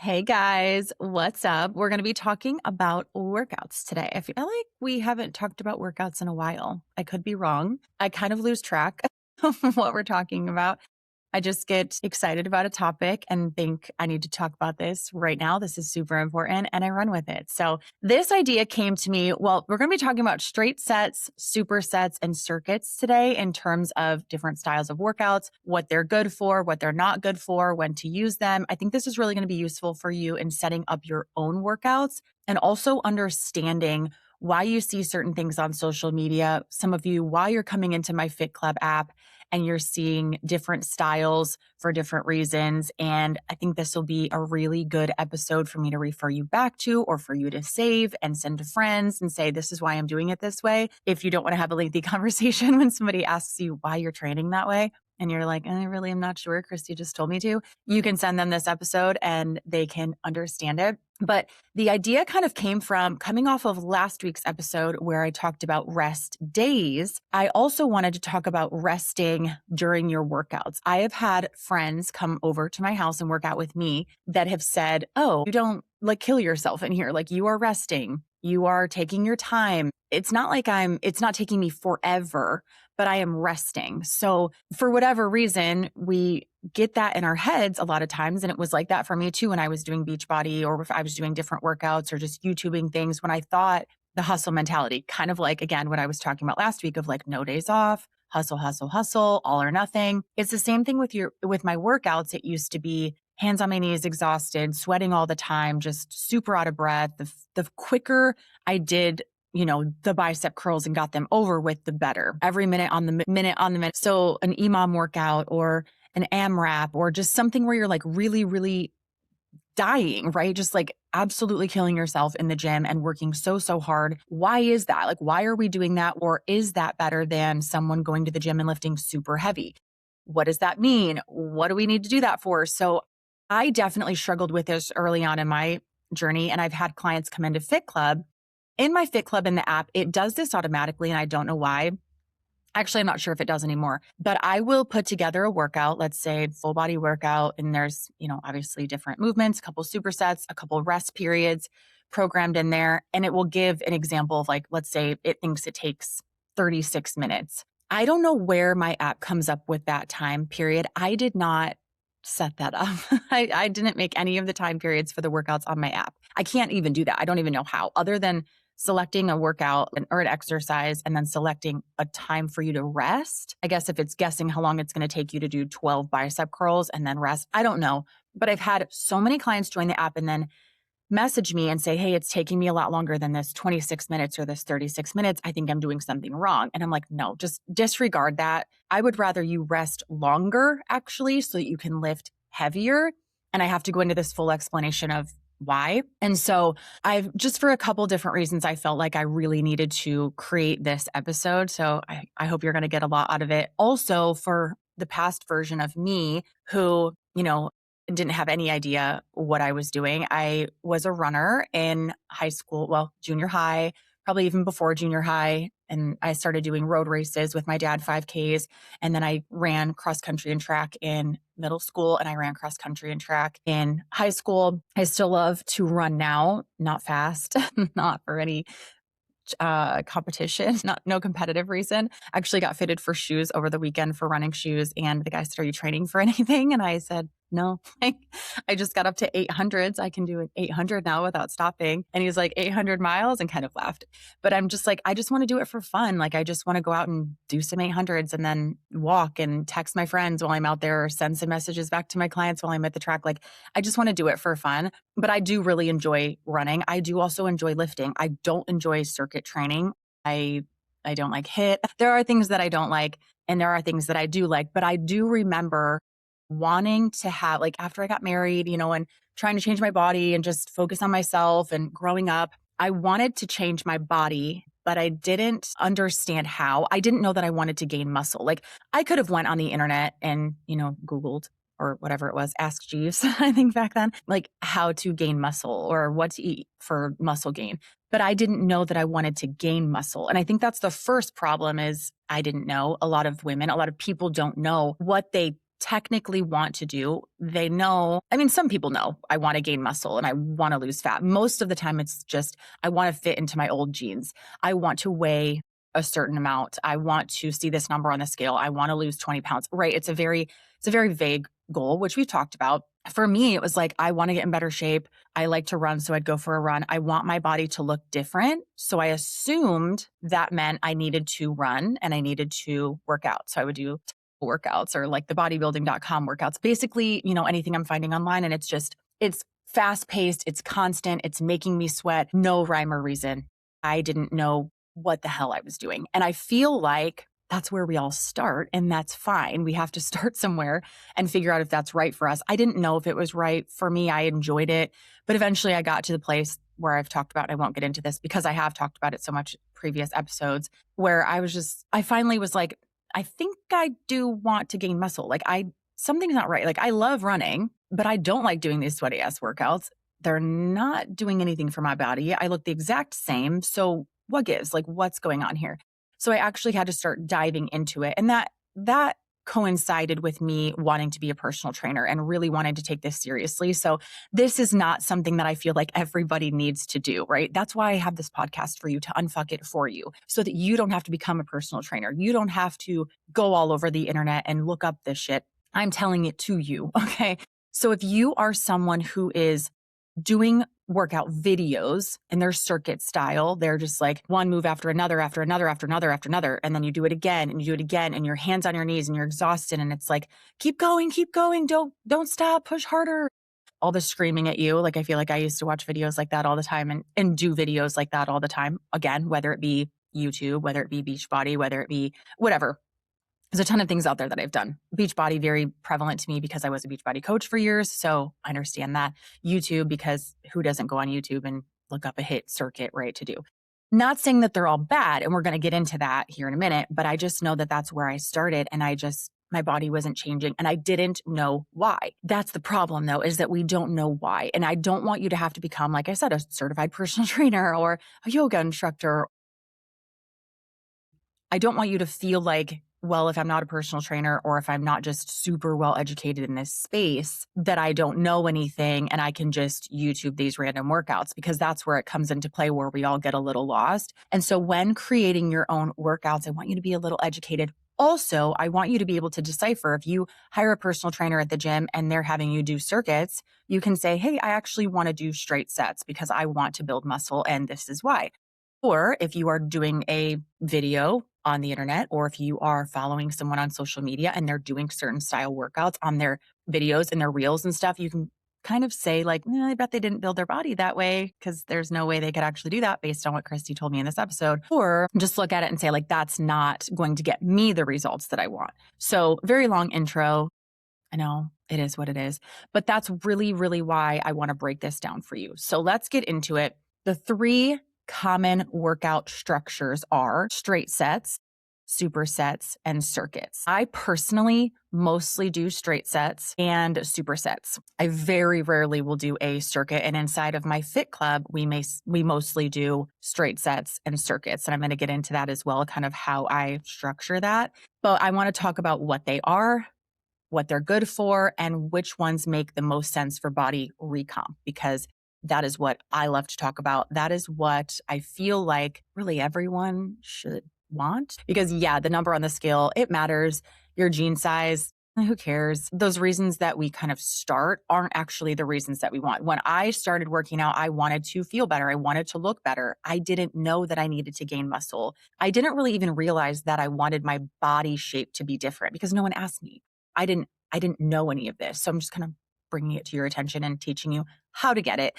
Hey guys, what's up? We're going to be talking about workouts today. I feel like we haven't talked about workouts in a while. I could be wrong. I kind of lose track of what we're talking about. I just get excited about a topic and think I need to talk about this right now. This is super important and I run with it. So this idea came to me. Well, we're going to be talking about straight sets, supersets, and circuits today in terms of different styles of workouts, what they're good for, what they're not good for, when to use them. I think this is really going to be useful for you in setting up your own workouts and also understanding why you see certain things on social media. Some of you, why you're coming into my Fit Club app and you're seeing different styles for different reasons. And I think this will be a really good episode for me to refer you back to or for you to save and send to friends and say, this is why I'm doing it this way. If you don't want to have a lengthy conversation when somebody asks you why you're training that way, and you're like, I really am not sure, Christy just told me to, you can send them this episode and they can understand it. But the idea kind of came from coming off of last week's episode where I talked about rest days. I also wanted to talk about resting during your workouts. I have had friends come over to my house and work out with me that have said, oh, you don't kill yourself in here. Like you are resting. You are taking your time. It's not like it's not taking me forever, but I am resting. So for whatever reason, we get that in our heads a lot of times. And it was like that for me too when I was doing Beachbody or if I was doing different workouts or just YouTubing things when I thought the hustle mentality, kind of like, again, what I was talking about last week of like no days off, hustle, hustle, hustle, all or nothing. It's the same thing with my workouts. It used to be hands on my knees, exhausted, sweating all the time, just super out of breath. The quicker I did the bicep curls and got them over with, the better. Every minute on the minute. So an EMOM workout or an AMRAP or just something where you're like really, really dying, right? Just like absolutely killing yourself in the gym and working so hard. Why is that? Like, why are we doing that? Or is that better than someone going to the gym and lifting super heavy? What does that mean? What do we need to do that for? So I definitely struggled with this early on in my journey. And I've had clients come into Fit Club. In my Fit Club in the app, it does this automatically, and I don't know why. Actually, I'm not sure if it does anymore, but I will put together a workout, let's say full body workout, and there's, obviously different movements, a couple supersets, a couple rest periods programmed in there, and it will give an example of like, let's say it thinks it takes 36 minutes. I don't know where my app comes up with that time period. I did not set that up. I didn't make any of the time periods for the workouts on my app. I can't even do that. I don't even know how, other than selecting a workout or an exercise and then selecting a time for you to rest. I guess if it's guessing how long it's going to take you to do 12 bicep curls and then rest, I don't know. But I've had so many clients join the app and then message me and say, hey, it's taking me a lot longer than this 26 minutes or this 36 minutes. I think I'm doing something wrong. And I'm like, no, just disregard that. I would rather you rest longer actually so that you can lift heavier. And I have to go into this full explanation of why. And so I've just for a couple different reasons, I felt like I really needed to create this episode. So I hope you're going to get a lot out of it. Also for the past version of me who, didn't have any idea what I was doing. I was a runner in high school, well, junior high, probably even before junior high. And I started doing road races with my dad, 5Ks. And then I ran cross country and track in middle school. And I ran cross country and track in high school. I still love to run now, not fast, not for any competition, no competitive reason. Actually got fitted for shoes over the weekend for running shoes. And the guy said, are you training for anything? And I said, no, I just got up to 800s. I can do an 800 now without stopping. And he was like 800 miles and kind of laughed. But I'm just like, I just want to do it for fun. Like, I just want to go out and do some 800s and then walk and text my friends while I'm out there or send some messages back to my clients while I'm at the track. Like, I just want to do it for fun. But I do really enjoy running. I do also enjoy lifting. I don't enjoy circuit training. I don't like HIIT. There are things that I don't like and there are things that I do like. But I do remember wanting to have, like, after I got married, and trying to change my body and just focus on myself and growing up, I wanted to change my body, but I didn't understand how. I didn't know that I wanted to gain muscle. Like, I could have went on the internet and, Googled or whatever it was, Ask Jeeves, I think back then, like how to gain muscle or what to eat for muscle gain. But I didn't know that I wanted to gain muscle. And I think that's the first problem is I didn't know. A lot of women, a lot of people don't know what they technically want to do, they know, I mean, some people know I want to gain muscle and I want to lose fat. Most of the time it's just, I want to fit into my old jeans. I want to weigh a certain amount. I want to see this number on the scale. I want to lose 20 pounds, right? It's a very vague goal, which we've talked about. For me, it was like, I want to get in better shape. I like to run, so I'd go for a run. I want my body to look different. So I assumed that meant I needed to run and I needed to work out. So I would do workouts or like the bodybuilding.com workouts, basically, anything I'm finding online. And it's fast paced, it's constant, it's making me sweat, no rhyme or reason. I didn't know what the hell I was doing. And I feel like that's where we all start, and that's fine. We have to start somewhere and figure out if that's right for us. I didn't know if it was right for me. I enjoyed it, but eventually I got to the place where I've talked about, I won't get into this because I have talked about it so much previous episodes, where I finally was like, I think I do want to gain muscle. Like something's not right. Like I love running, but I don't like doing these sweaty ass workouts. They're not doing anything for my body. I look the exact same. So what gives? Like what's going on here? So I actually had to start diving into it. And that coincided with me wanting to be a personal trainer and really wanting to take this seriously. So this is not something that I feel like everybody needs to do, right? That's why I have this podcast for you, to unfuck it for you so that you don't have to become a personal trainer. You don't have to go all over the internet and look up this shit. I'm telling it to you, okay? So if you are someone who is doing workout videos and they're circuit style, they're just like one move after another, after another, after another, after another. And then you do it again and you do it again and your hands on your knees and you're exhausted. And it's like, keep going. Don't stop, push harder. All the screaming at you. Like, I feel like I used to watch videos like that all the time and do videos like that all the time. Again, whether it be YouTube, whether it be Beachbody, whether it be whatever. There's a ton of things out there that I've done. Beachbody, very prevalent to me because I was a Beachbody coach for years. So I understand that. YouTube, because who doesn't go on YouTube and look up a hit circuit, right, to do. Not saying that they're all bad, and we're going to get into that here in a minute, but I just know that that's where I started, and my body wasn't changing, and I didn't know why. That's the problem, though, is that we don't know why. And I don't want you to have to become, like I said, a certified personal trainer or a yoga instructor. I don't want you to feel like, well, if I'm not a personal trainer or if I'm not just super well educated in this space, that I don't know anything and I can just YouTube these random workouts, because that's where it comes into play, where we all get a little lost. And so when creating your own workouts, I want you to be a little educated. Also, I want you to be able to decipher, if you hire a personal trainer at the gym and they're having you do circuits, you can say, hey, I actually want to do straight sets because I want to build muscle and this is why. Or if you are doing a video on the internet, or if you are following someone on social media and they're doing certain style workouts on their videos and their reels and stuff, you can kind of say like, I bet they didn't build their body that way because there's no way they could actually do that based on what Christy told me in this episode. Or just look at it and say like, that's not going to get me the results that I want. So very long intro. I know it is what it is, but that's really, really why I want to break this down for you. So let's get into it. The 3 common workout structures are straight sets, supersets, and circuits. I personally mostly do straight sets and supersets. I very rarely will do a circuit. And inside of my fit club, we mostly do straight sets and circuits. And I'm going to get into that as well, kind of how I structure that. But I want to talk about what they are, what they're good for, and which ones make the most sense for body recomp, because that is what I love to talk about. That is what I feel like really everyone should want, because the number on the scale, it matters. Your jean size, who cares? Those reasons that we kind of start aren't actually the reasons that we want. When I started working out, I wanted to feel better. I wanted to look better. I didn't know that I needed to gain muscle. I didn't really even realize that I wanted my body shape to be different because no one asked me. I didn't know any of this. So I'm just kind of bringing it to your attention and teaching you how to get it.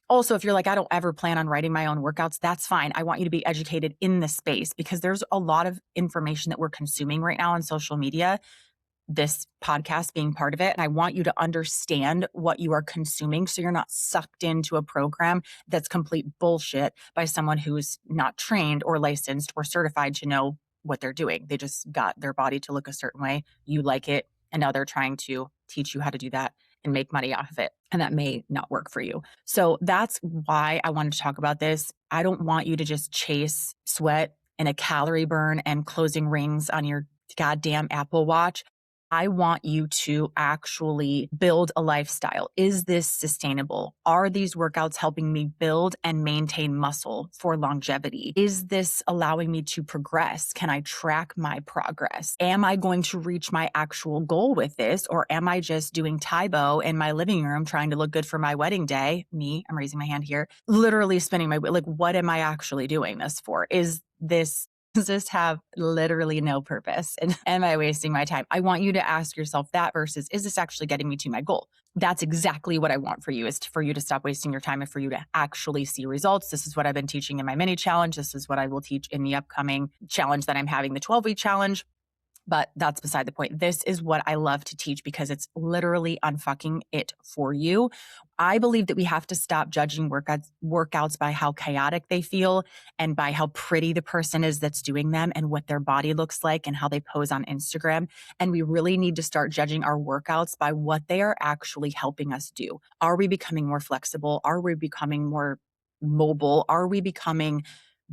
Also, if you're like, I don't ever plan on writing my own workouts, that's fine. I want you to be educated in this space because there's a lot of information that we're consuming right now on social media, this podcast being part of it. And I want you to understand what you are consuming so you're not sucked into a program that's complete bullshit by someone who's not trained or licensed or certified to know what they're doing. They just got their body to look a certain way. You like it. And now they're trying to teach you how to do that and make money off of it. And that may not work for you. So that's why I wanted to talk about this. I don't want you to just chase sweat and a calorie burn and closing rings on your goddamn Apple Watch. I want you to actually build a lifestyle. Is this sustainable? Are these workouts helping me build and maintain muscle for longevity? Is this allowing me to progress? Can I track my progress? Am I going to reach my actual goal with this? Or am I just doing Taibo in my living room trying to look good for my wedding day? Me, I'm raising my hand here, literally spinning my wheel. Like, what am I actually doing this for? Does this have literally no purpose? And am I wasting my time? I want you to ask yourself that versus, is this actually getting me to my goal? That's exactly what I want for you, is for you to stop wasting your time and for you to actually see results. This is what I've been teaching in my mini challenge. This is what I will teach in the upcoming challenge that I'm having, the 12-week challenge. But that's beside the point. This is what I love to teach because it's literally unfucking it for you. I believe that we have to stop judging workouts by how chaotic they feel and by how pretty the person is that's doing them and what their body looks like and how they pose on Instagram. And we really need to start judging our workouts by what they are actually helping us do. Are we becoming more flexible? Are we becoming more mobile? Are we becoming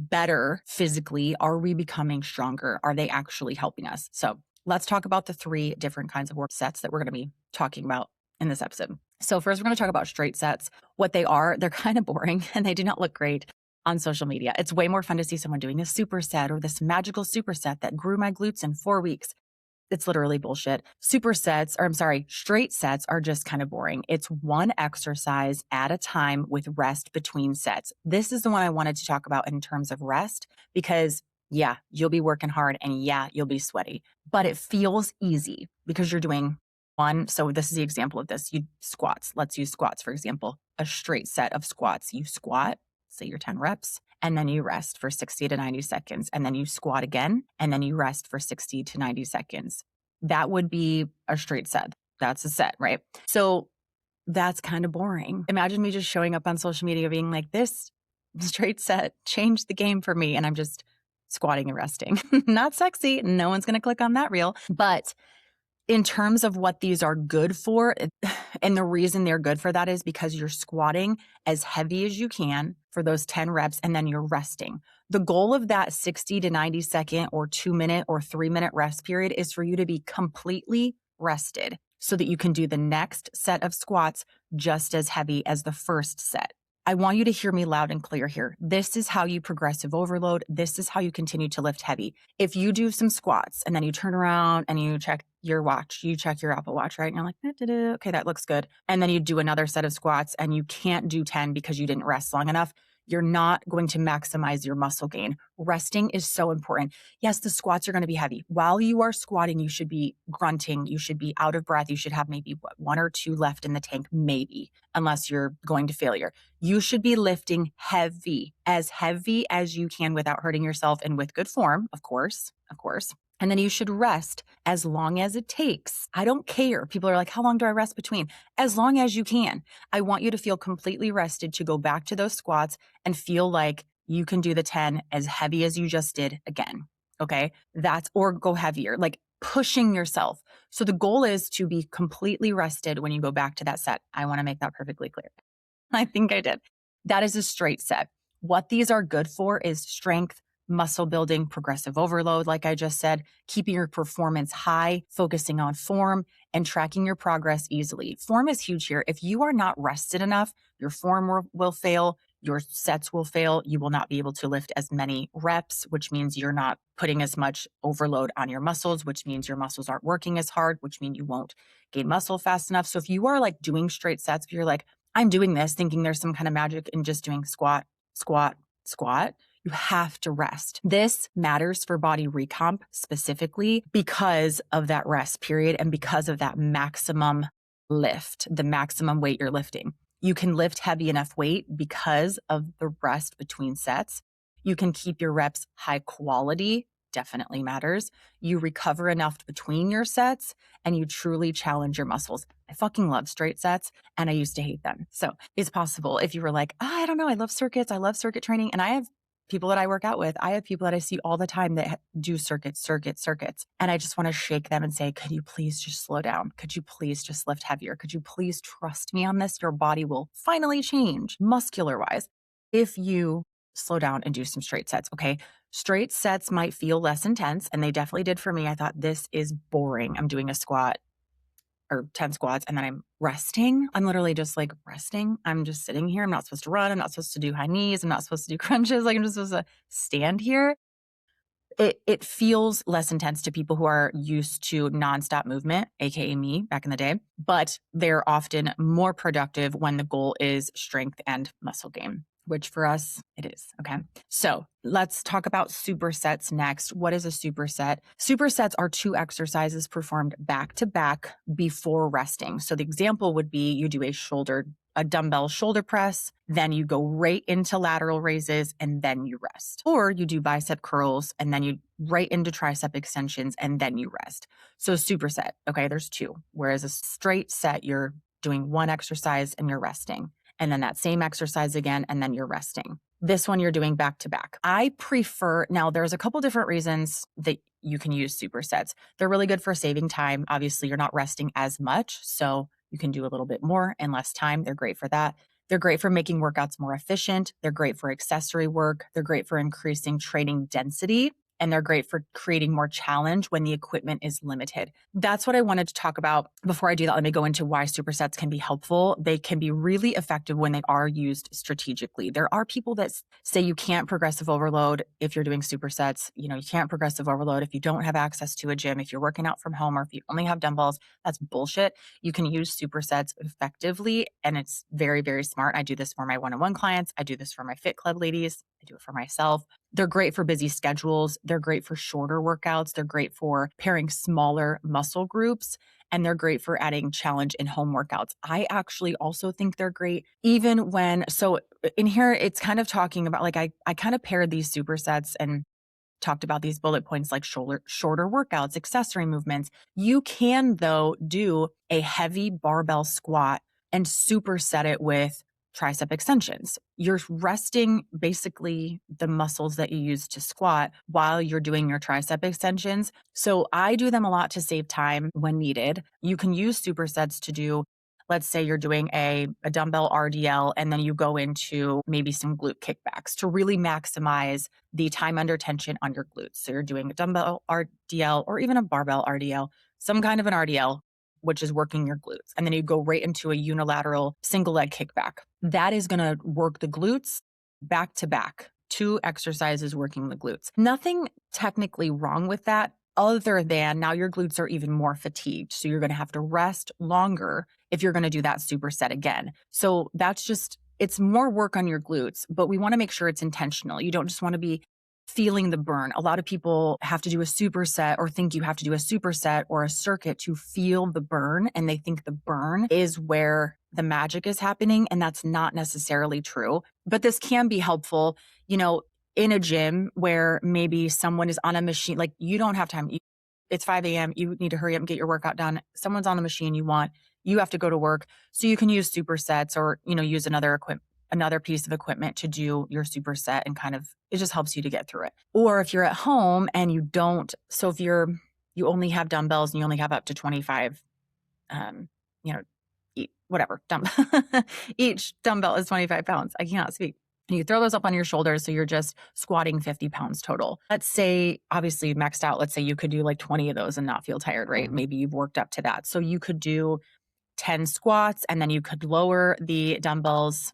better physically? Are we becoming stronger? Are they actually helping us? So let's talk about the 3 different kinds of work sets that we're going to be talking about in this episode. So first, we're going to talk about straight sets. What they are, they're kind of boring and they do not look great on social media. It's way more fun to see someone doing a superset or this magical superset that grew my glutes in 4 weeks. It's literally bullshit. Straight sets are just kind of boring. It's one exercise at a time with rest between sets. This is the one I wanted to talk about in terms of rest because, yeah, you'll be working hard and yeah, you'll be sweaty, but it feels easy because you're doing one. So this is the example of this. Squats. Let's use squats, for example. A straight set of squats. You squat, say your 10 reps, and then you rest for 60 to 90 seconds. And then you squat again, and then you rest for 60 to 90 seconds. That would be a straight set. That's a set, right? So that's kind of boring. Imagine me just showing up on social media being like, this straight set changed the game for me. And I'm just squatting and resting. Not sexy. No one's going to click on that reel. But in terms of what these are good for, and the reason they're good for that is because you're squatting as heavy as you can for those 10 reps, and then you're resting. The goal of that 60 to 90 second or 2-minute or 3-minute rest period is for you to be completely rested so that you can do the next set of squats just as heavy as the first set. I want you to hear me loud and clear here. This is how you progressive overload. This is how you continue to lift heavy. If you do some squats and then you turn around and you check your watch, you check your Apple Watch, right? And you're like, okay, that looks good. And then you do another set of squats and you can't do 10 because you didn't rest long enough. You're not going to maximize your muscle gain. Resting is so important. Yes, the squats are going to be heavy. While you are squatting, you should be grunting. You should be out of breath. You should have maybe 1 or 2 left in the tank, maybe, unless you're going to failure. You should be lifting heavy as you can without hurting yourself and with good form, of course. And then you should rest as long as it takes. I don't care. People are like, how long do I rest between? As long as you can. I want you to feel completely rested to go back to those squats and feel like you can do the 10 as heavy as you just did again. Okay. Or go heavier, like pushing yourself. So the goal is to be completely rested when you go back to that set. I want to make that perfectly clear. I think I did. That is a straight set. What these are good for is strength, muscle building, progressive overload, like I just said, keeping your performance high, focusing on form, and tracking your progress easily. Form is huge here. If you are not rested enough, your form will fail, your sets will fail, you will not be able to lift as many reps, which means you're not putting as much overload on your muscles, which means your muscles aren't working as hard, which means you won't gain muscle fast enough. So if you are like doing straight sets, but you're like, I'm doing this thinking there's some kind of magic in just doing squat, you have to rest. This matters for body recomp specifically because of that rest period and because of that maximum lift, the maximum weight you're lifting. You can lift heavy enough weight because of the rest between sets. You can keep your reps high quality, definitely matters. You recover enough between your sets and you truly challenge your muscles. I fucking love straight sets and I used to hate them. So it's possible if you were like, I don't know, I love circuits, I love circuit training. And I have people that I work out with. I have people that I see all the time that do circuits. And I just want to shake them and say, could you please just slow down? Could you please just lift heavier? Could you please trust me on this? Your body will finally change muscular wise if you slow down and do some straight sets. Okay. Straight sets might feel less intense, and they definitely did for me. I thought, this is boring. I'm doing a squat or 10 squats and then I'm resting. I'm literally just like resting. I'm just sitting here. I'm not supposed to run. I'm not supposed to do high knees. I'm not supposed to do crunches. Like, I'm just supposed to stand here. It feels less intense to people who are used to nonstop movement, aka me back in the day, but they're often more productive when the goal is strength and muscle gain, which for us it is. Okay. So let's talk about supersets next. What is a superset? Supersets are 2 exercises performed back to back before resting. So the example would be you do a dumbbell shoulder press, then you go right into lateral raises, and then you rest. Or you do bicep curls, and then you right into tricep extensions, and then you rest. So superset, okay, there's 2. Whereas a straight set, you're doing 1 exercise and you're resting. And then that same exercise again, and then you're resting. This one you're doing back to back. I prefer, now there's a couple different reasons that you can use supersets. They're really good for saving time. Obviously, you're not resting as much, so you can do a little bit more in less time. They're great for that. They're great for making workouts more efficient. They're great for accessory work. They're great for increasing training density. And they're great for creating more challenge when the equipment is limited. That's what I wanted to talk about. Before I do that, let me go into why supersets can be helpful. They can be really effective when they are used strategically. There are people that say you can't progressive overload if you're doing supersets. You can't progressive overload if you don't have access to a gym, if you're working out from home, or if you only have dumbbells. That's bullshit. You can use supersets effectively, and it's very, very smart. I do this for my one-on-one clients. I do this for my Fit Club ladies. I do it for myself. They're great for busy schedules. They're great for shorter workouts. They're great for pairing smaller muscle groups, and they're great for adding challenge in home workouts. I actually also think they're great even when, so in here, it's kind of talking about, like, I kind of paired these supersets and talked about these bullet points like shorter workouts, accessory movements. You can, though, do a heavy barbell squat and superset it with tricep extensions. You're resting basically the muscles that you use to squat while you're doing your tricep extensions. So I do them a lot to save time when needed. You can use supersets to do, let's say you're doing a dumbbell RDL, and then you go into maybe some glute kickbacks to really maximize the time under tension on your glutes. So you're doing a dumbbell RDL or even a barbell RDL, some kind of an RDL, which is working your glutes. And then you go right into a unilateral single leg kickback. That is going to work the glutes back to back. 2 exercises working the glutes. Nothing technically wrong with that, other than now your glutes are even more fatigued. So you're going to have to rest longer if you're going to do that superset again. So that's just, it's more work on your glutes, but we want to make sure it's intentional. You don't just want to be feeling the burn. A lot of people have to do a superset or think you have to do a superset or a circuit to feel the burn. And they think the burn is where the magic is happening. And that's not necessarily true. But this can be helpful, in a gym where maybe someone is on a machine, like you don't have time. It's 5 a.m. You need to hurry up and get your workout done. Someone's on a machine you have to go to work. So you can use supersets or, use another piece of equipment to do your superset, and kind of, it just helps you to get through it. Or if you're at home and you only have dumbbells and you only have up to 25, each dumbbell is 25 pounds. I cannot speak. And you throw those up on your shoulders. So you're just squatting 50 pounds total. Let's say, obviously maxed out, let's say you could do like 20 of those and not feel tired, right? Maybe you've worked up to that. So you could do 10 squats, and then you could lower the dumbbells,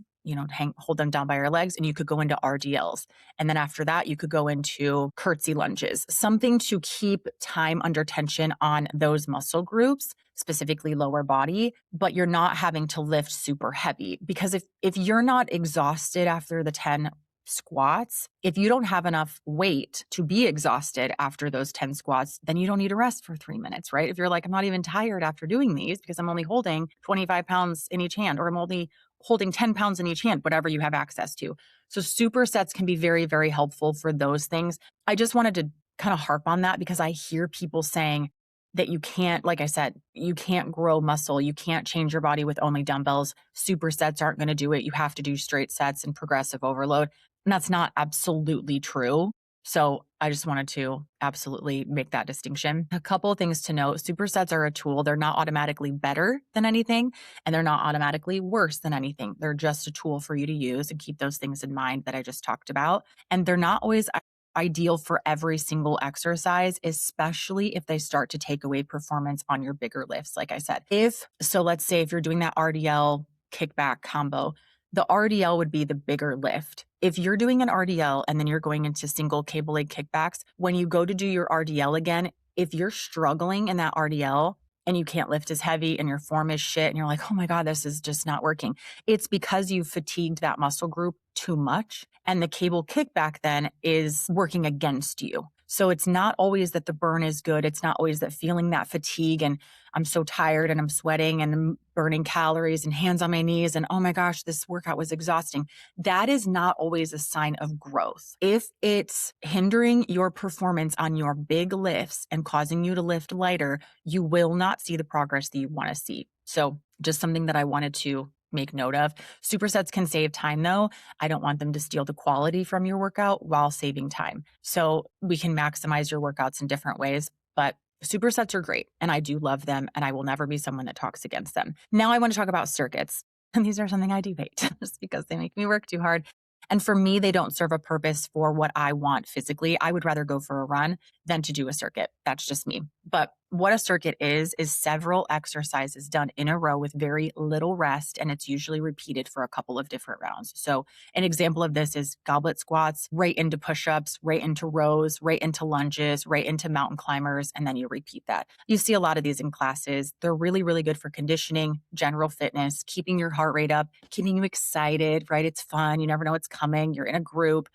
hold them down by your legs, and you could go into RDLs. And then after that, you could go into curtsy lunges, something to keep time under tension on those muscle groups, specifically lower body, but you're not having to lift super heavy. Because if you're not exhausted after the 10 squats, if you don't have enough weight to be exhausted after those 10 squats, then you don't need to rest for 3 minutes, right? If you're like, I'm not even tired after doing these because I'm only holding 25 pounds in each hand, or I'm only holding 10 pounds in each hand, whatever you have access to. So supersets can be very, very helpful for those things. I just wanted to kind of harp on that because I hear people saying that you can't, like I said, you can't grow muscle. You can't change your body with only dumbbells. Supersets aren't going to do it. You have to do straight sets and progressive overload. And that's not absolutely true. So I just wanted to absolutely make that distinction. A couple of things to note. Supersets are a tool. They're not automatically better than anything, and they're not automatically worse than anything. They're just a tool for you to use, and keep those things in mind that I just talked about. And they're not always ideal for every single exercise, especially if they start to take away performance on your bigger lifts. Like I said, let's say if you're doing that RDL kickback combo, the RDL would be the bigger lift. If you're doing an RDL and then you're going into single cable leg kickbacks, when you go to do your RDL again, if you're struggling in that RDL and you can't lift as heavy and your form is shit and you're like, oh my God, this is just not working, it's because you fatigued that muscle group too much. And the cable kickback then is working against you. So it's not always that the burn is good. It's not always that feeling that fatigue and I'm so tired and I'm sweating and I'm burning calories and hands on my knees and oh my gosh, this workout was exhausting. That is not always a sign of growth. If it's hindering your performance on your big lifts and causing you to lift lighter, you will not see the progress that you want to see. So just something that I wanted to make note of. Supersets can save time though. I don't want them to steal the quality from your workout while saving time. So we can maximize your workouts in different ways, but supersets are great and I do love them and I will never be someone that talks against them. Now I want to talk about circuits. And these are something I do hate just because they make me work too hard. And for me, they don't serve a purpose for what I want physically. I would rather go for a run than to do a circuit. That's just me. But what a circuit is several exercises done in a row with very little rest, and it's usually repeated for a couple of different rounds. So an example of this is goblet squats, right into push-ups, right into rows, right into lunges, right into mountain climbers, and then you repeat that. You see a lot of these in classes. They're really, really good for conditioning, general fitness, keeping your heart rate up, keeping you excited, right? It's fun. You never know what's coming. You're in a group.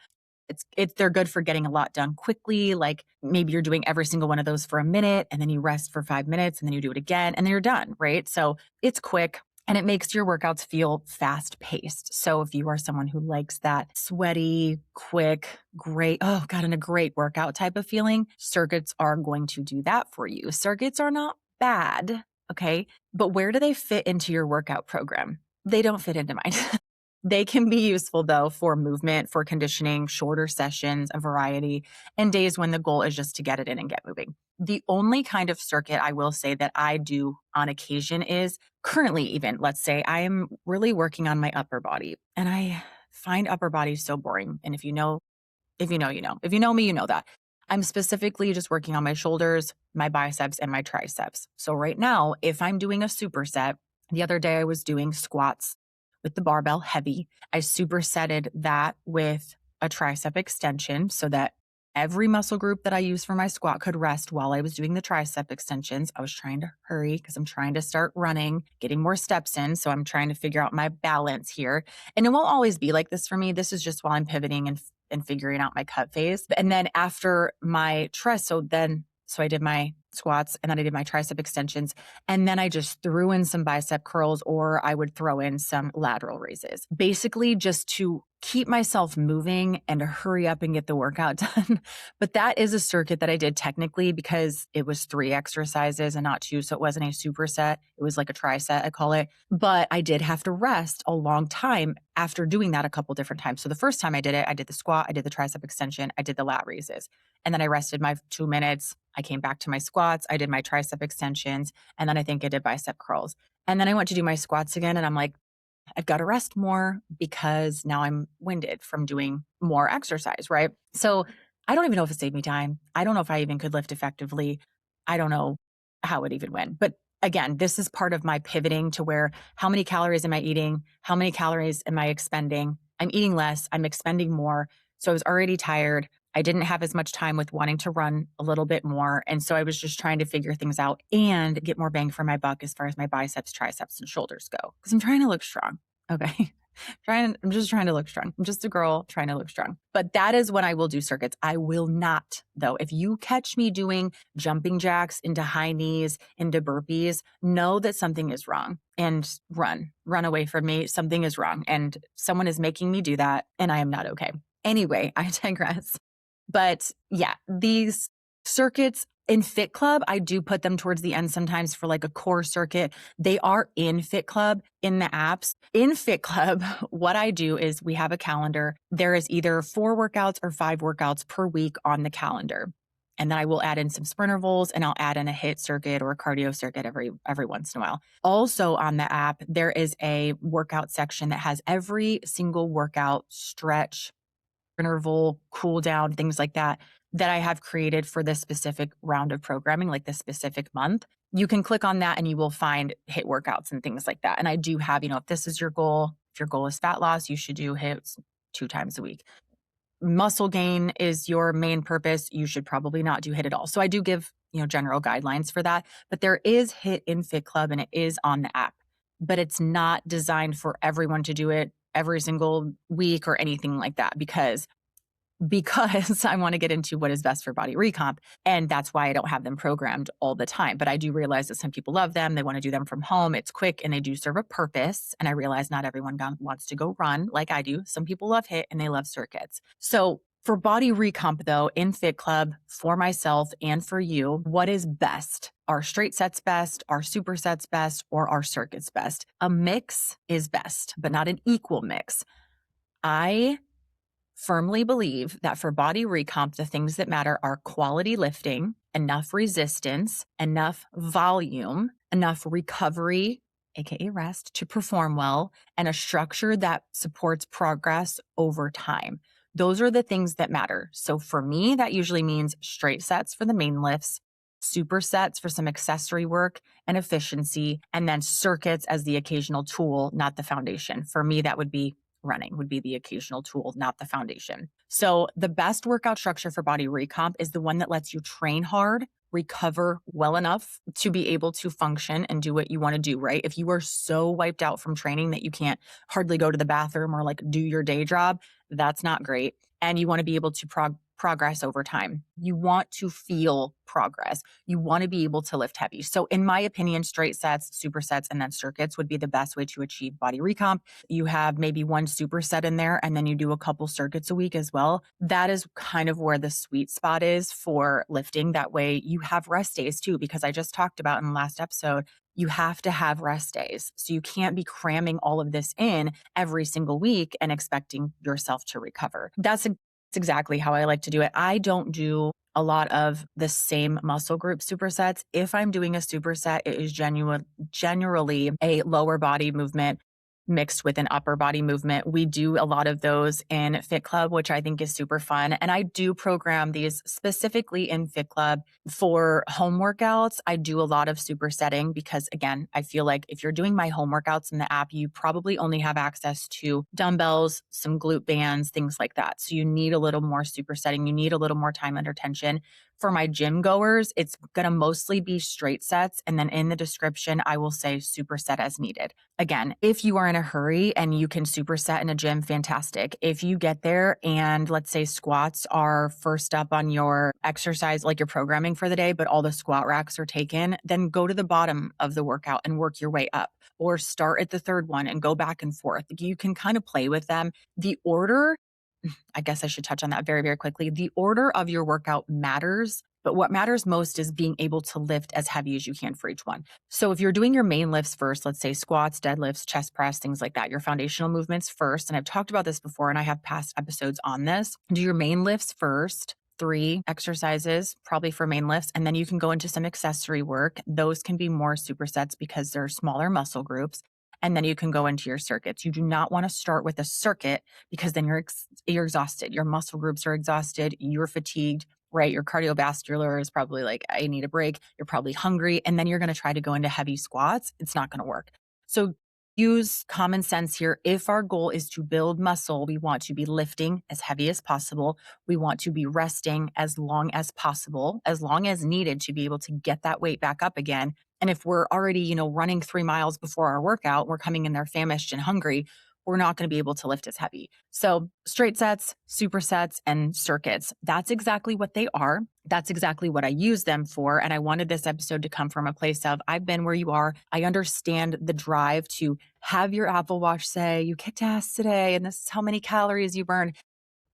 They're good for getting a lot done quickly. Like maybe you're doing every single one of those for a minute and then you rest for 5 minutes and then you do it again and then you're done, right? So it's quick and it makes your workouts feel fast paced. So if you are someone who likes that sweaty, quick, great, oh God, and a great workout type of feeling, circuits are going to do that for you. Circuits are not bad, okay? But where do they fit into your workout program? They don't fit into mine. They can be useful though for movement, for conditioning, shorter sessions, a variety, and days when the goal is just to get it in and get moving. The only kind of circuit I will say that I do on occasion is currently even, let's say I am really working on my upper body and I find upper body so boring. And if you know, you know. If you know me, you know that. I'm specifically just working on my shoulders, my biceps, and my triceps. So right now, if I'm doing a superset, the other day I was doing squats with the barbell heavy. I supersetted that with a tricep extension so that every muscle group that I use for my squat could rest while I was doing the tricep extensions. I was trying to hurry because I'm trying to start running, getting more steps in. So I'm trying to figure out my balance here. And it won't always be like this for me. This is just while I'm pivoting and figuring out my cut phase. And then after my so I did my squats and then I did my tricep extensions. And then I just threw in some bicep curls or I would throw in some lateral raises, basically just to keep myself moving and to hurry up and get the workout done. But that is a circuit that I did technically because it was 3 exercises and not 2. So it wasn't a superset. It was like a triset, I call it. But I did have to rest a long time after doing that a couple different times. So the first time I did it, I did the squat, I did the tricep extension, I did the lat raises. And then I rested my 2 minutes. I came back to my squats. I did my tricep extensions. And then I think I did bicep curls. And then I went to do my squats again. And I'm like, I've got to rest more because now I'm winded from doing more exercise, right? So I don't even know if it saved me time. I don't know if I even could lift effectively. I don't know how it even went. But again, this is part of my pivoting to where how many calories am I eating? How many calories am I expending? I'm eating less. I'm expending more. So I was already tired. I didn't have as much time with wanting to run a little bit more. And so I was just trying to figure things out and get more bang for my buck as far as my biceps, triceps, and shoulders go. Because I'm trying to look strong. Okay. I'm just trying to look strong. I'm just a girl trying to look strong. But that is when I will do circuits. I will not, though. If you catch me doing jumping jacks into high knees, into burpees, know that something is wrong and run away from me. Something is wrong. And someone is making me do that. And I am not okay. Anyway, I digress. But yeah, these Circuits in Fit Club, I do put them towards the end sometimes for like a core circuit. They are in Fit Club in the apps. In Fit Club, what I do is we have a calendar. There is either 4 workouts or 5 workouts per week on the calendar. And then I will add in some sprint intervals, and I'll add in a HIIT circuit or a cardio circuit every once in a while. Also on the app, there is a workout section that has every single workout, stretch, interval, cool down, things like that I have created for this specific round of programming, like this specific month. You can click on that and you will find HIIT workouts and things like that. And I do have, if this is your goal, if your goal is fat loss, you should do HIITs 2 times a week. Muscle gain is your main purpose. You should probably not do HIIT at all. So I do give, general guidelines for that, but there is HIIT in Fit Club and it is on the app, but it's not designed for everyone to do it every single week or anything like that because I want to get into what is best for body recomp. And that's why I don't have them programmed all the time. But I do realize that some people love them. They want to do them from home. It's quick and they do serve a purpose. And I realize not everyone wants to go run like I do. Some people love HIIT and they love circuits. So for body recomp though, in Fit Club, for myself and for you, what is best? Are straight sets best? Are supersets best? Or are circuits best? A mix is best, but not an equal mix. I firmly believe that for body recomp, the things that matter are quality lifting, enough resistance, enough volume, enough recovery, aka rest, to perform well, and a structure that supports progress over time. Those are the things that matter. So for me, that usually means straight sets for the main lifts, supersets for some accessory work and efficiency, and then circuits as the occasional tool, not the foundation. For me, that would be running would be the occasional tool, not the foundation. So the best workout structure for body recomp is the one that lets you train hard, recover well enough to be able to function and do what you want to do, right? If you are so wiped out from training that you can't hardly go to the bathroom or like do your day job, that's not great. And you want to be able to progress over time. You want to feel progress. You want to be able to lift heavy. So in my opinion, straight sets, supersets, and then circuits would be the best way to achieve body recomp. You have maybe 1 superset in there and then you do a couple circuits a week as well. That is kind of where the sweet spot is for lifting. That way you have rest days too, because I just talked about in the last episode, you have to have rest days. So you can't be cramming all of this in every single week and expecting yourself to recover. That's exactly how I like to do it. I don't do a lot of the same muscle group supersets. If I'm doing a superset, it is generally a lower body movement mixed with an upper body movement. We do a lot of those in Fit Club, which I think is super fun. And I do program these specifically in Fit Club for home workouts. I do a lot of supersetting because, again, I feel like if you're doing my home workouts in the app, you probably only have access to dumbbells, some glute bands, things like that. So you need a little more supersetting. You need a little more time under tension. For my gym goers, it's going to mostly be straight sets. And then in the description, I will say superset as needed. Again, if you are in a hurry and you can superset in a gym, fantastic. If you get there and let's say squats are first up on your exercise, like your programming for the day, but all the squat racks are taken, then go to the bottom of the workout and work your way up, or start at the third one and go back and forth. You can kind of play with them. The order, I guess I should touch on that very, very quickly. The order of your workout matters, but what matters most is being able to lift as heavy as you can for each one. So if you're doing your main lifts first, let's say squats, deadlifts, chest press, things like that, your foundational movements first, and I've talked about this before and I have past episodes on this, do your main lifts first, 3 exercises, probably for main lifts, and then you can go into some accessory work. Those can be more supersets because they're smaller muscle groups. And then you can go into your circuits. You do not want to start with a circuit because then you're exhausted. Your muscle groups are exhausted. You're fatigued, right? Your cardiovascular is probably like, I need a break. You're probably hungry. And then you're going to try to go into heavy squats. It's not going to work. So use common sense here. If our goal is to build muscle, we want to be lifting as heavy as possible. We want to be resting as long as possible, as long as needed to be able to get that weight back up again. And if we're already, running 3 miles before our workout, we're coming in there famished and hungry, we're not going to be able to lift as heavy. So straight sets, supersets, and circuits, that's exactly what they are. That's exactly what I use them for. And I wanted this episode to come from a place of, I've been where you are. I understand the drive to have your Apple Watch say, you kicked ass today, and this is how many calories you burned.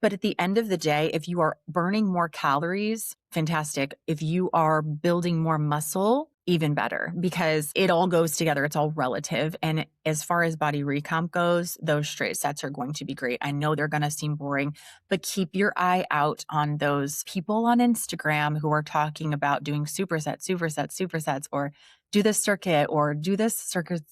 But at the end of the day, if you are burning more calories, fantastic. If you are building more muscle, even better, because it all goes together. It's all relative. And as far as body recomp goes, those straight sets are going to be great. I know they're going to seem boring, but keep your eye out on those people on Instagram who are talking about doing supersets, or do this circuit or do this circuit,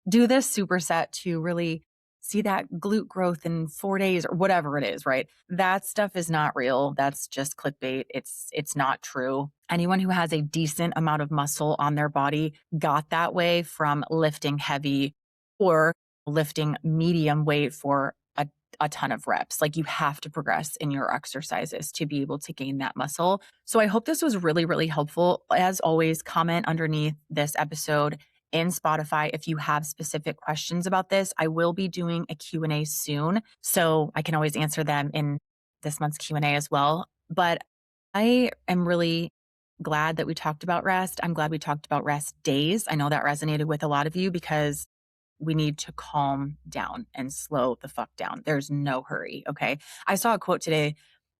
do this superset to really see that glute growth in 4 days or whatever it is, right? That stuff is not real. That's just clickbait. It's not true. Anyone who has a decent amount of muscle on their body got that way from lifting heavy or lifting medium weight for a ton of reps. Like, you have to progress in your exercises to be able to gain that muscle. So I hope this was really, really helpful. As always, comment underneath this episode in Spotify if you have specific questions about this. I will be doing a Q&A soon, so I can always answer them in this month's Q&A as well. But I am really glad that we talked about rest. I'm glad we talked about rest days. I know that resonated with a lot of you because we need to calm down and slow the fuck down. There's no hurry, okay? I saw a quote today.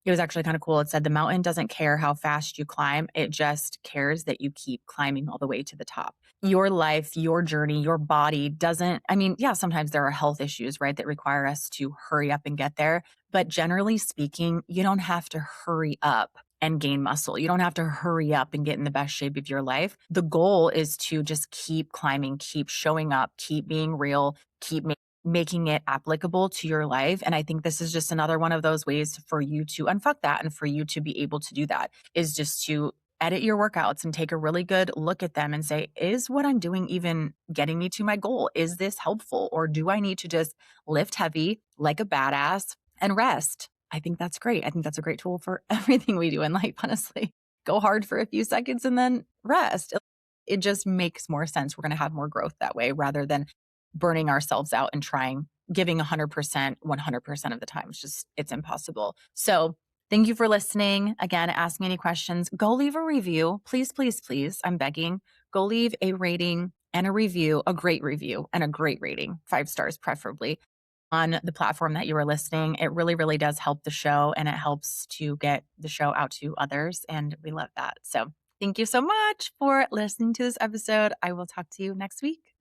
It was actually kind of cool. It said, "The mountain doesn't care how fast you climb. It just cares that you keep climbing all the way to the top." Your life, your journey, your body doesn't, I mean, yeah, sometimes there are health issues, right, that require us to hurry up and get there. But generally speaking, you don't have to hurry up and gain muscle. You don't have to hurry up and get in the best shape of your life. The goal is to just keep climbing, keep showing up, keep being real, keep making it applicable to your life. And I think this is just another one of those ways for you to unfuck that and for you to be able to do that, is just to edit your workouts and take a really good look at them and say, is what I'm doing even getting me to my goal? Is this helpful? Or do I need to just lift heavy like a badass and rest? I think that's great. I think that's a great tool for everything we do in life, honestly. Go hard for a few seconds and then rest. It just makes more sense. We're going to have more growth that way rather than burning ourselves out and giving 100%, 100% of the time. It's impossible. So thank you for listening. Again, ask me any questions. Go leave a review. Please, please, please. I'm begging. Go leave a rating and a review, a great review and a great rating, 5 stars preferably, on the platform that you are listening. It really, really does help the show, and it helps to get the show out to others. And we love that. So thank you so much for listening to this episode. I will talk to you next week.